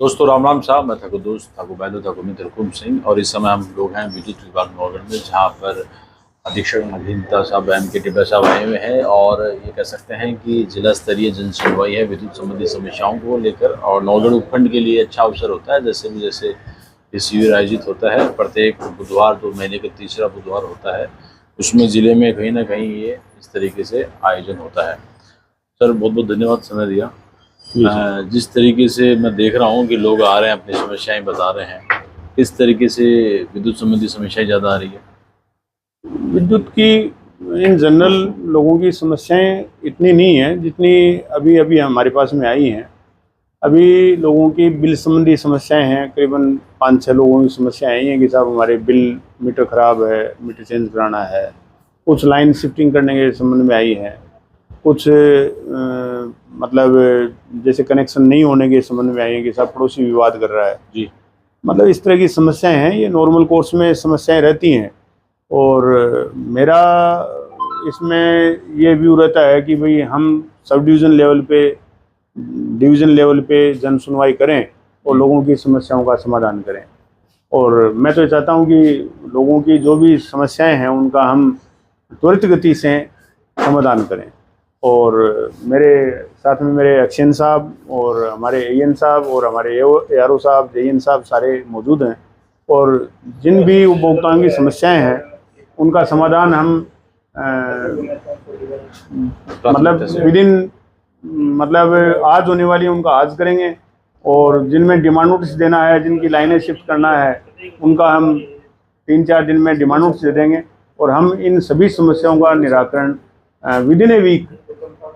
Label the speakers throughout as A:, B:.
A: दोस्तों राम राम साहब, मैं ठाकुर दोस्त ठाकुर बैलो ठाकुर मित्र हुकुम सिंह और इस समय हम लोग हैं विद्युत विभाग नौगढ़ में, जहाँ पर अधीक्षक अभियंता साहब एम के टिब्बा साहब आए हुए हैं। और ये कह सकते हैं कि जिला स्तरीय जन सुनवाई है विद्युत संबंधी समस्याओं को लेकर। और नौगढ़ उपखंड के लिए अच्छा अवसर होता है, जैसे भी जैसे ये शिविर आयोजित होता है प्रत्येक बुधवार, 2 महीने का तीसरा बुधवार होता है, उसमें ज़िले में कहीं ना कहीं ये इस तरीके से आयोजन होता है। सर बहुत बहुत धन्यवाद समय दिया। जिस तरीके से मैं देख रहा हूँ कि लोग आ रहे हैं, अपनी समस्याएं बता रहे हैं, किस तरीके से विद्युत संबंधी समस्याएं ज़्यादा आ रही है?
B: विद्युत की इन जनरल लोगों की समस्याएं इतनी नहीं है जितनी अभी अभी हमारे पास में आई हैं। अभी लोगों की बिल संबंधी समस्याएं हैं, करीबन 5-6 लोगों की समस्याएं आई हैं कि साहब हमारे बिल मीटर ख़राब है, मीटर चेंज कराना है। कुछ लाइन शिफ्टिंग करने के संबंध में आई है, कुछ मतलब जैसे कनेक्शन नहीं होने के संबंध में आई है कि साहब पड़ोसी विवाद कर रहा है
A: जी।
B: मतलब इस तरह की समस्याएं हैं। ये नॉर्मल कोर्स में समस्याएं रहती हैं। और मेरा इसमें ये व्यू रहता है कि भाई हम सब डिवीज़न लेवल पे, डिवीज़न लेवल पे जन सुनवाई करें और लोगों की समस्याओं का समाधान करें। और मैं तो ये चाहता हूँ कि लोगों की जो भी समस्याएं हैं उनका हम त्वरित गति से समाधान करें। और मेरे साथ में मेरे एक्शन साहब और हमारे एएन साहब और हमारे एआरओ साहब, जेईएन साहब सारे मौजूद हैं। और जिन भी उपभोक्ताओं की समस्याएं हैं उनका समाधान हम मतलब विदिन मतलब आज होने वाली उनका आज करेंगे। और जिनमें डिमांड नोटिस देना है, जिनकी लाइनें शिफ्ट करना है, उनका हम 3-4 दिन में डिमांड नोटिस दे देंगे। और हम इन सभी समस्याओं का निराकरण विदिन ए वीक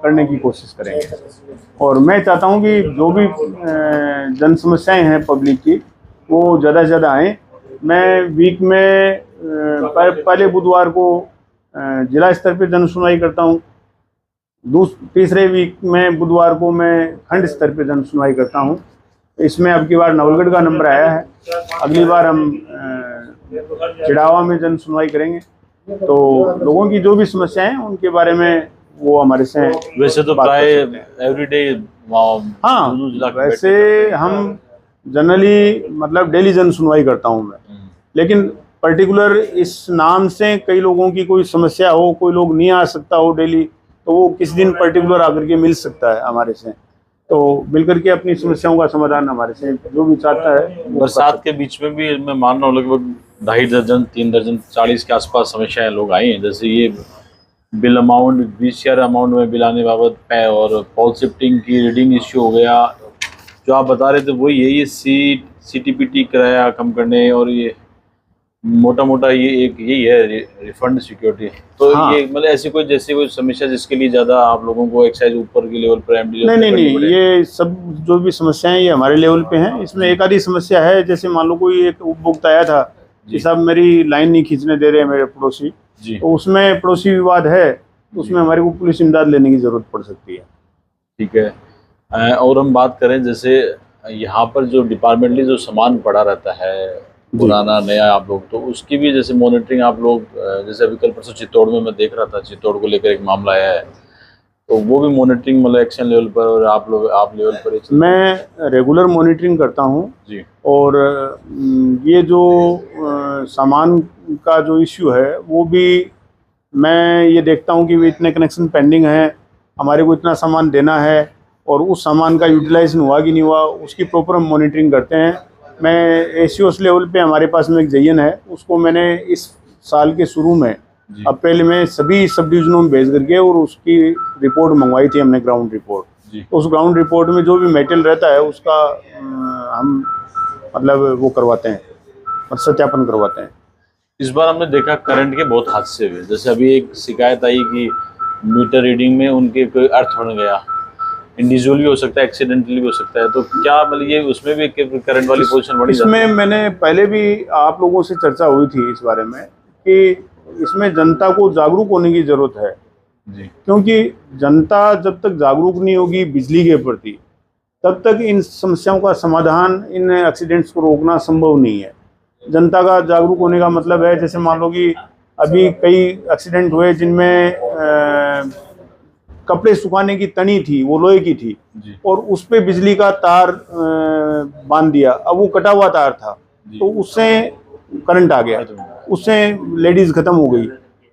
B: करने की कोशिश करेंगे। और मैं चाहता हूं कि जो भी जन समस्याएं हैं पब्लिक की, वो ज़्यादा से ज़्यादा आएँ। मैं वीक में पहले बुधवार को जिला स्तर पर जन सुनवाई करता हूँ, तीसरे वीक में बुधवार को मैं खंड स्तर पर जन सुनवाई करता हूँ। इसमें अब की बार नवलगढ़ का नंबर आया है, अगली बार हम चिड़ावा में जन सुनवाई करेंगे। तो लोगों की जो भी समस्याएं हैं उनके बारे में वो हमारे से
A: वैसे तो प्राय एवरीडे,
B: हाँ, वैसे हम जनरली मतलब डेली जन सुनवाई करता हूँ मैं। लेकिन पर्टिकुलर इस नाम से कई लोगों की कोई समस्या हो, कोई लोग नहीं आ सकता हो डेली, तो वो किस दिन पर्टिकुलर आकर के मिल सकता है हमारे से, तो मिल करके अपनी समस्याओं का समाधान हमारे से जो भी चाहता है।
A: बरसात के बीच में भी मैं मान रहा हूँ लगभग 2.5 दर्जन 3 दर्जन 40 के आसपास समस्याएं लोग आई हैं। जैसे ये बिल अमाउंट, बीसीआर अमाउंट में बिल आने बाबत है, और पॉल शिफ्टिंग की रीडिंग इश्यू हो गया। जो आप बता रहे थे वही है, ये सीटीपीटी किराया कम करने, और ये मोटा मोटा ये एक यही है रिफंड सिक्योरिटी। तो
B: हाँ।
A: ये मतलब ऐसी कोई जैसी कोई समस्या जिसके लिए ज़्यादा आप लोगों को एक्साइज ऊपर के लेवल पर एमडी
B: नहीं, ये सब जो भी समस्याएं ये हमारे लेवल पे हैं। इसमें एक आधी समस्या है, जैसे मान लो कोई एक उपभोक्ता आया था कि साहब मेरी लाइन नहीं खींचने दे रहे मेरे पड़ोसी, तो उसमें पड़ोसी विवाद है, तो उसमें हमारे को पुलिस इमदाद लेने की ज़रूरत पड़ सकती है।
A: ठीक है। और हम बात करें जैसे यहाँ पर जो डिपार्टमेंटली जो सामान पड़ा रहता है, पुराना नया, आप लोग तो उसकी भी जैसे मॉनिटरिंग आप लोग, जैसे अभी कल परसों चित्तौड़ में मैं देख रहा था, चित्तौड़ को लेकर एक मामला आया है, तो वो भी मॉनिटरिंग मतलब एक्शन लेवल पर, और आप लेवल पर?
B: मैं रेगुलर मॉनिटरिंग करता हूँ जी। और ये जो सामान का जो इश्यू है वो भी मैं ये देखता हूँ कि इतने कनेक्शन पेंडिंग हैं, हमारे को इतना सामान देना है, और उस सामान का यूटिलाइजेशन हुआ कि नहीं हुआ उसकी प्रॉपर हम मॉनिटरिंग करते हैं। मैं एसीओस लेवल पे हमारे पास में एक जेईएन है, उसको मैंने इस साल के शुरू में अप्रैल में सभी सब डिविजनों में भेज करके और उसकी रिपोर्ट मंगवाई थी हमने, ग्राउंड रिपोर्ट। उस ग्राउंड रिपोर्ट में जो भी मेटेरियल रहता है उसका हम मतलब वो करवाते हैं और सत्यापन करवाते हैं।
A: इस बार हमने देखा करंट के बहुत हादसे हुए। जैसे अभी एक शिकायत आई कि मीटर रीडिंग में उनके कोई अर्थ बन गया, इंडिविजुअली हो सकता है, एक्सीडेंटली भी हो सकता है, तो क्या मतलब ये उसमें भी करंट वाली पोजीशन बड़ी?
B: इसमें मैंने पहले भी आप लोगों से चर्चा हुई थी इस बारे में कि इसमें जनता को जागरूक होने की ज़रूरत है जी। क्योंकि जनता जब तक जागरूक नहीं होगी बिजली के प्रति, तब तक इन समस्याओं का समाधान, इन एक्सीडेंट्स को रोकना संभव नहीं है। जनता का जागरूक होने का मतलब है, जैसे मान लो कि अभी कई एक्सीडेंट हुए जिनमें कपड़े सुखाने की तनी थी, वो लोहे की थी,
A: जी
B: और उस पे बिजली का तार बांध दिया। अब वो कटा हुआ तार था, तो उससे करंट आ गया, उससे लेडीज खत्म हो गई।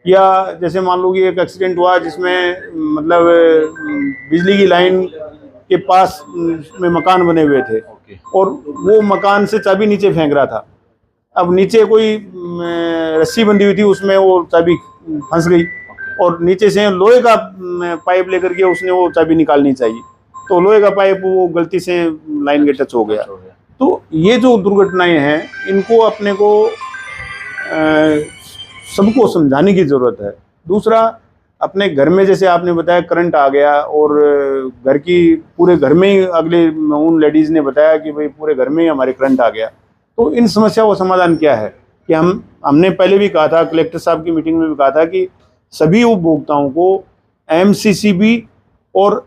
B: या जैसे मान लो कि एक एक्सीडेंट हुआ जिसमें मतलब बिजली की लाइन के पास में मकान बने हुए थे,
A: ओके
B: और वो मकान से चाबी नीचे फेंक रहा था। अब नीचे कोई रस्सी बंधी हुई थी, उसमें वो चाबी फंस गई, और नीचे से लोहे का पाइप लेकर के उसने वो चाबी निकालनी चाहिए, तो लोहे का पाइप वो गलती से लाइन के टच हो गया। तो ये जो दुर्घटनाएं हैं, इनको अपने को सबको समझाने की ज़रूरत है। दूसरा, अपने घर में जैसे आपने बताया करंट आ गया, और घर की पूरे घर में ही अगले उन लेडीज़ ने बताया कि भाई पूरे घर में ही हमारे करंट आ गया। तो इन समस्याओं का समाधान क्या है कि हमने पहले भी कहा था, कलेक्टर साहब की मीटिंग में भी कहा था कि सभी उपभोक्ताओं को MCCB और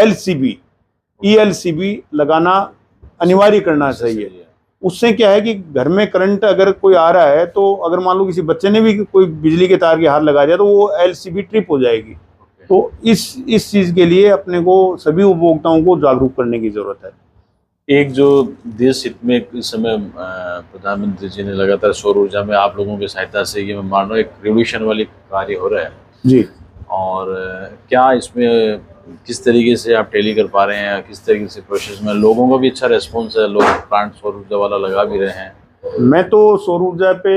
B: LCB ELCB लगाना अनिवार्य करना चाहिए। उससे क्या है कि घर में करंट अगर कोई आ रहा है, तो अगर मान लो किसी बच्चे ने भी कोई बिजली के तार के हाथ लगा दिया, तो वो LCB ट्रिप हो जाएगी। तो इस चीज़ के लिए अपने को सभी उपभोक्ताओं को जागरूक करने की ज़रूरत है।
A: एक जो देश हित में इस समय प्रधानमंत्री जी ने लगातार सौर ऊर्जा में आप लोगों की सहायता से, ये मैं मान रहा हूँ, एक रिवोल्यूशन वाली कार्य हो रहा है
B: जी।
A: और क्या इसमें किस तरीके से आप टेली कर पा रहे हैं, किस तरीके से प्रोसेस में लोगों का भी अच्छा रिस्पॉन्स है, लोग प्लांट सौर ऊर्जा वाला लगा भी रहे हैं?
B: मैं तो सौर ऊर्जा पे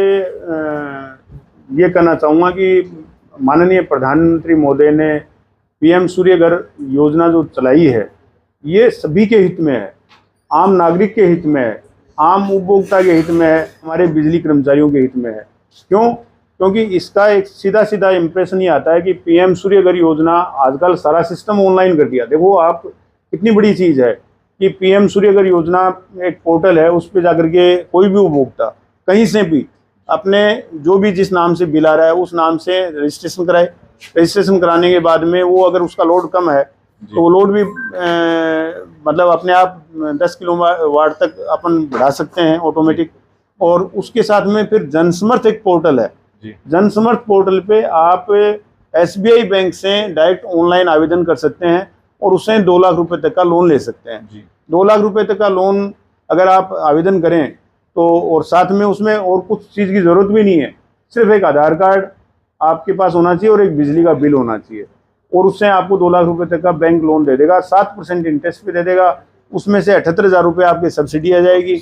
B: ये कहना चाहूँगा कि माननीय प्रधानमंत्री महोदय ने PM सूर्य घर योजना जो चलाई है, ये सभी के हित में है, आम नागरिक के हित में है, आम उपभोक्ता के हित में है, हमारे बिजली कर्मचारियों के हित में है। क्यों? क्योंकि इसका एक सीधा सीधा इम्प्रेशन ये आता है कि PM सूर्य घर योजना आजकल सारा सिस्टम ऑनलाइन कर दिया। देखो आप, कितनी बड़ी चीज़ है कि PM सूर्य घर योजना एक पोर्टल है, उस पर जाकर के कोई भी उपभोक्ता कहीं से भी अपने जो भी जिस नाम से बिल आ रहा है उस नाम से रजिस्ट्रेशन कराए। रजिस्ट्रेशन कराने के बाद में वो अगर उसका लोड कम है तो वो लोड भी मतलब अपने आप 10 किलोवाट तक अपन बढ़ा सकते हैं ऑटोमेटिक। और उसके साथ में फिर जनसमर्थ एक पोर्टल है, जनसमर्थ पोर्टल पे आप SBI बैंक से डायरेक्ट ऑनलाइन आवेदन कर सकते हैं और उससे 2 लाख रुपए तक का लोन ले सकते हैं। 2 लाख रुपए तक का लोन अगर आप आवेदन करें तो, और साथ में उसमें और कुछ चीज़ की ज़रूरत भी नहीं है, सिर्फ एक आधार कार्ड आपके पास होना चाहिए और एक बिजली का बिल होना चाहिए, और उससे आपको 2 लाख रुपए तक का बैंक लोन दे देगा, 7% इंटरेस्ट भी दे देगा। उसमें से 78,000 रुपये आपकी सब्सिडी आ जाएगी।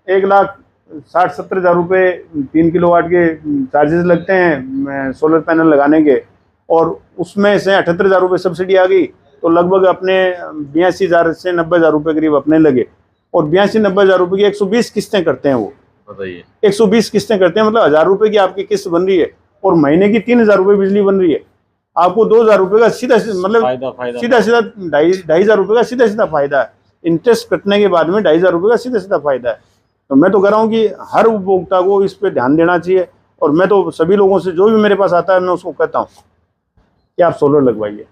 B: 1,60,70,000 रुपये 3 किलोवाट के चार्जेस लगते हैं सोलर पैनल लगाने के, और उसमें से 78,000 रुपये सब्सिडी आ गई तो लगभग अपने 82,000 से 90,000 रुपये करीब अपने लगे। और 82-90,000 रुपये की 120 किस्तें करते हैं वो,
A: बताइए
B: 120 किस्तें करते हैं, मतलब 1,000 रुपये की आपकी किस्त बन रही है और महीने की 3,000 रुपये बिजली बन रही है। आपको 2,000 रुपये का सीधा मतलब सीधा 2,500 रुपये का सीधा फायदा है। इंटरेस्ट कटने के बाद में 2,500 रुपये का सीधा फायदा है। तो मैं तो कह रहा हूँ कि हर उपभोक्ता को इस पे ध्यान देना चाहिए, और मैं तो सभी लोगों से जो भी मेरे पास आता है मैं उसको कहता हूँ कि आप सोलर लगवाइए।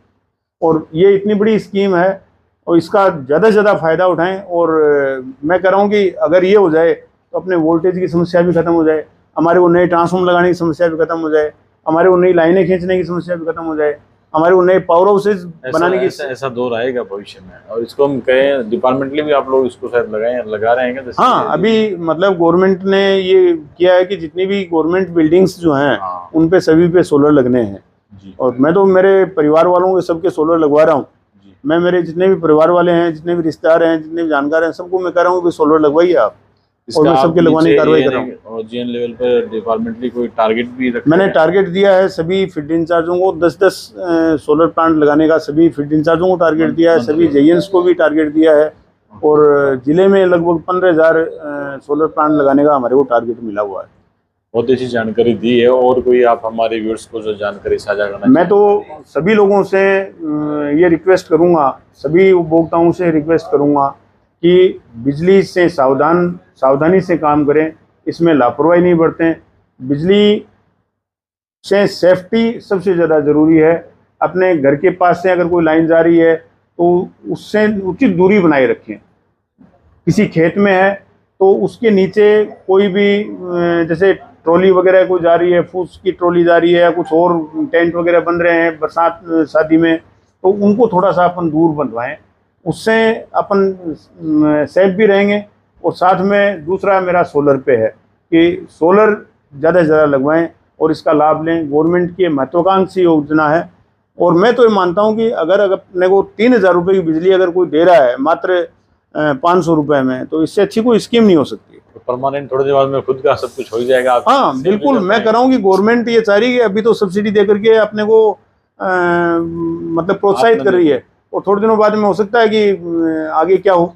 B: और ये इतनी बड़ी स्कीम है और इसका ज़्यादा से ज़्यादा फ़ायदा उठाएं। और मैं कह रहा हूँ कि अगर ये हो जाए तो अपने वोल्टेज की समस्या भी खत्म हो जाए, हमारे को नए ट्रांसफार्मर लगाने की समस्या भी खत्म हो जाए, हमारे को नई लाइनें खींचने की समस्या भी खत्म हो जाए, हमारे को नए पावर हाउसेज बनाने की
A: ऐसा दौर आएगा भविष्य में। और इसको हम कहें डिपार्टमेंटली भी आप लोग इसको शायद लगा रहे हैं क्या?
B: हाँ, अभी मतलब गवर्नमेंट ने ये किया है कि जितनी भी गवर्नमेंट बिल्डिंग्स जो हैं उन पे सभी पे सोलर लगने हैं। और मैं तो मेरे परिवार वालों के सबके सोलर लगवा रहा हूँ। मैं मेरे जितने भी परिवार वाले हैं, जितने भी रिश्तेदार हैं, जितने भी जानकार हैं, सबको मैं कह रहा हूँ कि सोलर लगवाइए आप, और मैं सबके लगवाने की कार्रवाई कर रहा हूँ।
A: और GN लेवल पर डिपार्टमेंटली कोई टारगेट भी रखा
B: मैंने टारगेट दिया है सभी फील्ड इंचार्जों को, 10-10 सोलर प्लांट लगाने का सभी फील्ड इंचार्जों को टारगेट दिया है, सभी JNs को भी टारगेट दिया है, और जिले में लगभग 15,000 सोलर प्लांट लगाने का हमारे को टारगेट मिला हुआ है।
A: बहुत अच्छी जानकारी दी है। और कोई आप हमारे व्यूअर्स को जो जानकारी साझा करना?
B: मैं तो सभी लोगों से ये रिक्वेस्ट करूँगा, सभी उपभोक्ताओं से रिक्वेस्ट करूँगा कि बिजली से सावधानी से काम करें, इसमें लापरवाही नहीं बरतें। बिजली से सेफ्टी सबसे ज़्यादा ज़रूरी है। अपने घर के पास से अगर कोई लाइन जा रही है तो उससे उचित दूरी बनाए रखें। किसी खेत में है तो उसके नीचे कोई भी जैसे ट्रॉली वगैरह कोई जा रही है, फूस की ट्रॉली जा रही है, या कुछ और टेंट वगैरह बन रहे हैं बरसात शादी में, तो उनको थोड़ा सा अपन दूर बनवाएं, उससे अपन सेफ भी रहेंगे। और साथ में दूसरा मेरा सोलर पे है कि सोलर ज़्यादा से ज़्यादा लगवाएं और इसका लाभ लें। गवर्नमेंट की महत्वाकांक्षी योजना है और मैं तो ये मानता हूँ कि अगर अपने को 3,000 रुपये की बिजली अगर कोई दे रहा है मात्र 500 रुपये में, तो इससे अच्छी कोई स्कीम नहीं हो सकती।
A: तो परमानेंट थोड़े दिन बाद में खुद का सब कुछ हो ही जाएगा। आप
B: हाँ बिल्कुल, मैं कह रहा हूँ कि गवर्नमेंट ये चाह रही है कि अभी तो सब्सिडी दे करके अपने को मतलब प्रोत्साहित कर रही है, और थोड़े दिनों बाद में हो सकता है कि आगे क्या हो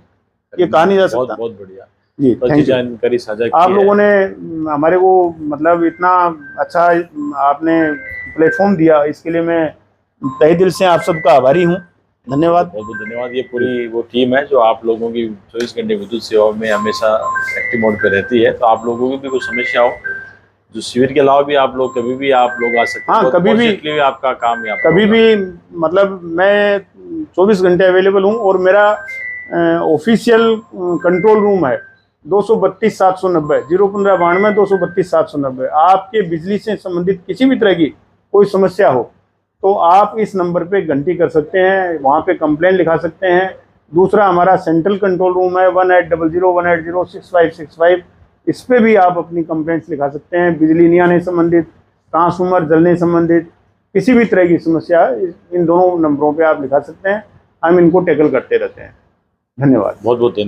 B: ये कहा नहीं जा सकता।
A: बहुत बढ़िया
B: जी,
A: तो अच्छी जानकारी साझा की
B: आप लोगों ने हमारे को मतलब इतना अच्छा आपने प्लेटफॉर्म दिया, इसके लिए मैं तहे दिल से आप सबका आभारी हूँ। धन्यवाद,
A: बहुत बहुत धन्यवाद। ये पूरी वो टीम है जो आप लोगों की 24 घंटे विद्युत सेवा में हमेशा एक्टिव मोड पे रहती है। तो आप लोगों की भी कोई समस्या हो, जो शिविर के अलावा भी आप लोग कभी भी आप लोग आ सकते हैं।
B: हाँ, कभी भी
A: आपका काम यहाँ
B: कभी भी मतलब मैं 24 घंटे अवेलेबल हूँ। और मेरा ऑफिशियल कंट्रोल रूम है 232 790 01592 232 790। आपके बिजली से संबंधित किसी भी तरह की कोई समस्या हो तो आप इस नंबर पे घंटी कर सकते हैं, वहाँ पे कंप्लेंट लिखा सकते हैं। दूसरा हमारा सेंट्रल कंट्रोल रूम है 1800 इस पे भी आप अपनी कंप्लेंट्स लिखा सकते हैं। बिजली नहीं आने संबंधित, ट्रांसफार्मर जलने संबंधित किसी भी तरह की समस्या इन दोनों नंबरों पे आप लिखा सकते हैं, हम इनको टैकल करते रहते हैं। धन्यवाद,
A: बहुत बहुत धन्यवाद।